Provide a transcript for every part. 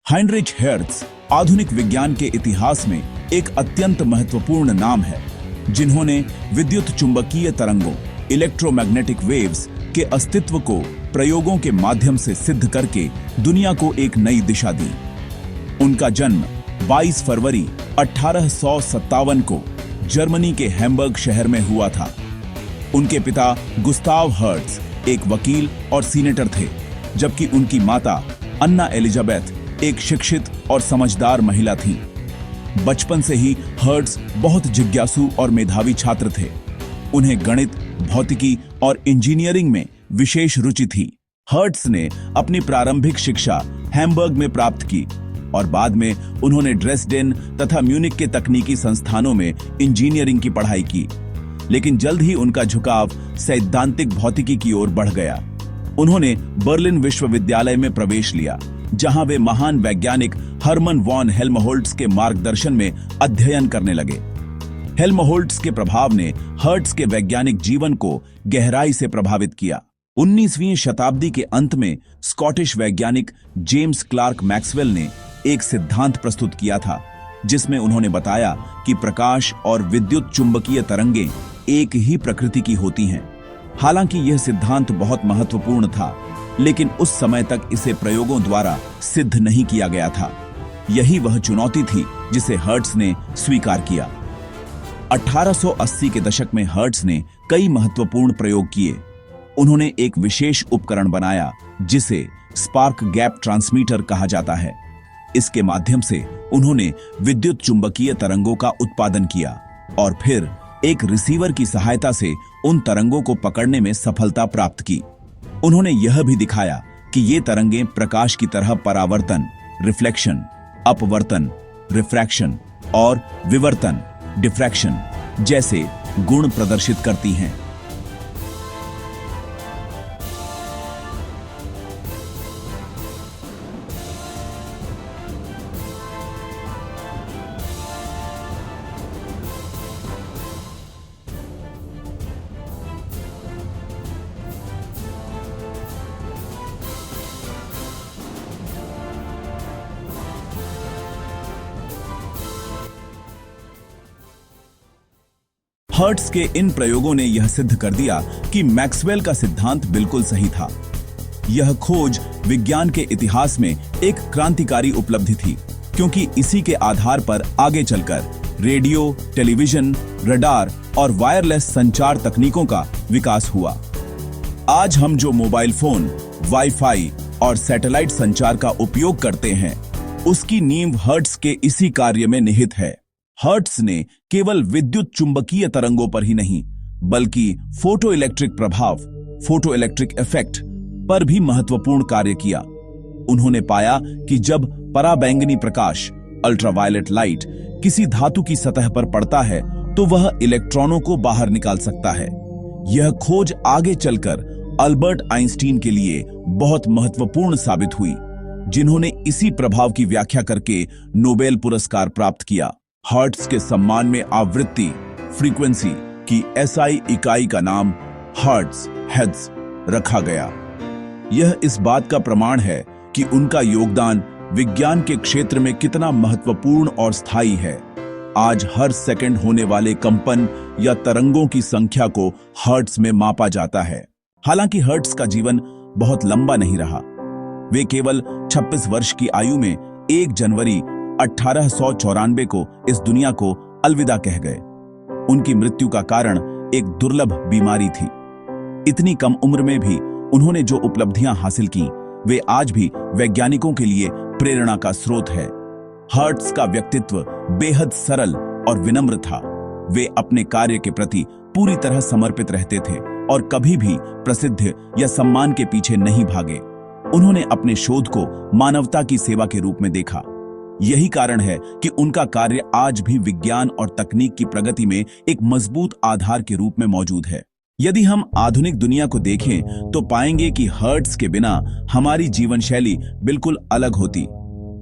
Heinrich hertz आधुनिक विज्ञान के इतिहास में एक अत्यंत महत्वपूर्ण नाम है, जिन्होंने विद्युत चुंबकीय तरंगों इलेक्ट्रोमैग्नेटिक वेव्स के अस्तित्व को प्रयोगों के माध्यम से सिद्ध करके दुनिया को एक नई दिशा दी। उनका जन्म 22 फरवरी 1857 को जर्मनी के हैम्बर्ग शहर में हुआ था। उनके पिता गुस्ताव हर्ट्ज एक वकील और सीनेटर थे, जबकि उनकी माता अन्ना एलिजाबेथ एक शिक्षित और समझदार महिला थीं। बचपन से ही हर्ट्ज बहुत जिज्ञासु और मेधावी छात्र थे। उन्हें गणित, भौतिकी और इंजीनियरिंग में विशेष रुचि थी। हर्ट्ज ने अपनी प्रारंभिक शिक्षा हैम्बर्ग में प्राप्त की और बाद में उन्होंने ड्रेसडेन तथा म्यूनिक के तकनीकी संस्थानों में इंजीनियरिंग की पढ़ाई की, लेकिन जल्द ही उनका झुकाव सैद्धांतिक भौतिकी की ओर बढ़ गया। उन्होंने बर्लिन विश्वविद्यालय में प्रवेश लिया, जहां वे महान वैज्ञानिक हर्मन वॉन हेल्महोल्ट्ज के मार्गदर्शन में अध्ययन करने लगे। हेल्महोल्ट्ज के प्रभाव ने हर्ट्ज के वैज्ञानिक जीवन को गहराई से प्रभावित किया। 19वीं शताब्दी के अंत में स्कॉटिश वैज्ञानिक जेम्स क्लार्क मैक्सवेल ने एक सिद्धांत प्रस्तुत किया था, जिसमें उन्होंने बताया कि प्रकाश और विद्युत चुंबकीय तरंगें एक ही प्रकृति की होती हैं। हालांकि यह सिद्धांत बहुत महत्वपूर्ण था, लेकिन उस समय तक इसे प्रयोगों द्वारा सिद्ध नहीं किया गया था। यही वह चुनौती थी जिसे हर्ट्ज ने स्वीकार किया। 1880 के दशक में हर्ट्ज ने कई महत्वपूर्ण प्रयोग किए। उन्होंने एक विशेष उपकरण बनाया जिसे स्पार्क गैप ट्रांसमीटर कहा जाता है। इसके माध्यम से उन्होंने विद्युत चुंबकीय तरंगों का उत्पादन किया और फिर एक रिसीवर की सहायता से उन तरंगों को पकड़ने में सफलता प्राप्त की। उन्होंने यह भी दिखाया कि ये तरंगें प्रकाश की तरह परावर्तन, रिफ्लेक्शन, अपवर्तन, रिफ्रैक्शन और विवर्तन, डिफ्रैक्शन जैसे गुण प्रदर्शित करती हैं। हर्ट्ज के इन प्रयोगों ने यह सिद्ध कर दिया कि मैक्सवेल का सिद्धांत बिल्कुल सही था। यह खोज विज्ञान के इतिहास में एक क्रांतिकारी उपलब्धि थी, क्योंकि इसी के आधार पर आगे चलकर रेडियो, टेलीविजन, रडार और वायरलेस संचार तकनीकों का विकास हुआ। आज हम जो मोबाइल फोन, वाईफाई और सैटेलाइट संचार का उपयोग करते हैं, उसकी नींव हर्ट्ज के इसी कार्य में निहित है। हर्ट्ज ने केवल विद्युत चुंबकीय तरंगों पर ही नहीं, बल्कि फोटो इलेक्ट्रिक प्रभाव, फोटो इलेक्ट्रिक इफेक्ट पर भी महत्वपूर्ण कार्य किया। उन्होंने पाया कि जब पराबैंगनी प्रकाश, अल्ट्रावायलेट लाइट, किसी धातु की सतह पर पड़ता है तो वह इलेक्ट्रॉनों को बाहर निकाल सकता है। यह खोज आगे चलकर अल्बर्ट आइंस्टीन के लिए बहुत महत्वपूर्ण साबित हुई, जिन्होंने इसी प्रभाव की व्याख्या करके नोबेल पुरस्कार प्राप्त किया। हर्ट्ज के सम्मान में आवृत्ति, फ्रीक्वेंसी की एसआई इकाई का नाम हर्ट्ज रखा गया। यह इस बात का प्रमाण है कि उनका योगदान विज्ञान के क्षेत्र में कितना महत्वपूर्ण और स्थायी है। आज हर सेकंड होने वाले कंपन या तरंगों की संख्या को हर्ट्ज में मापा जाता है। हालांकि हर्ट्ज का जीवन बहुत लंबा नहीं रहा। वे केवल 26 वर्ष की आयु में 1 जनवरी 1894 को इस दुनिया को अलविदा कह गए। उनकी मृत्यु का कारण एक दुर्लभ बीमारी थी। इतनी कम उम्र में भी उन्होंने जो उपलब्धियां हासिल की, वे आज भी वैज्ञानिकों के लिए प्रेरणा का स्रोत है। हर्ट्ज का व्यक्तित्व बेहद सरल और विनम्र था। वे अपने कार्य के प्रति पूरी तरह समर्पित रहते थे और कभी भी प्रसिद्धि या सम्मान के पीछे नहीं भागे। उन्होंने अपने शोध को मानवता की सेवा के रूप में देखा। यही कारण है कि उनका कार्य आज भी विज्ञान और तकनीक की प्रगति में एक मजबूत आधार के रूप में मौजूद है। यदि हम आधुनिक दुनिया को देखें तो पाएंगे कि हर्ट्ज के बिना हमारी जीवन शैली बिल्कुल अलग होती।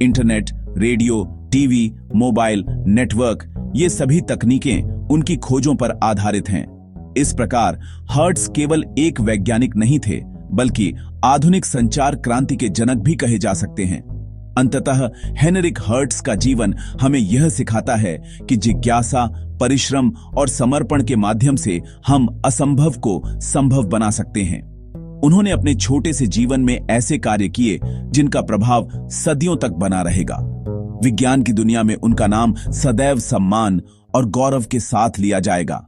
Internet, radio, TV, mobile, network, ये सभी तकनीकें उनकी खोजों पर आधारित हैं। इस प्रकार हर्ट्ज केवल एक वैज्ञानिक नहीं थे, बल्कि आधुनिक संचार क्रांति के जनक भी कहे जा सकते हैं। अंततः हेनरिक हर्ट्ज का जीवन हमें यह सिखाता है कि जिज्ञासा, परिश्रम और समर्पण के माध्यम से हम असंभव को संभव बना सकते हैं। उन्होंने अपने छोटे से जीवन में ऐसे कार्य किए जिनका प्रभाव सदियों तक बना रहेगा। विज्ञान की दुनिया में उनका नाम सदैव सम्मान और गौरव के साथ लिया जाएगा।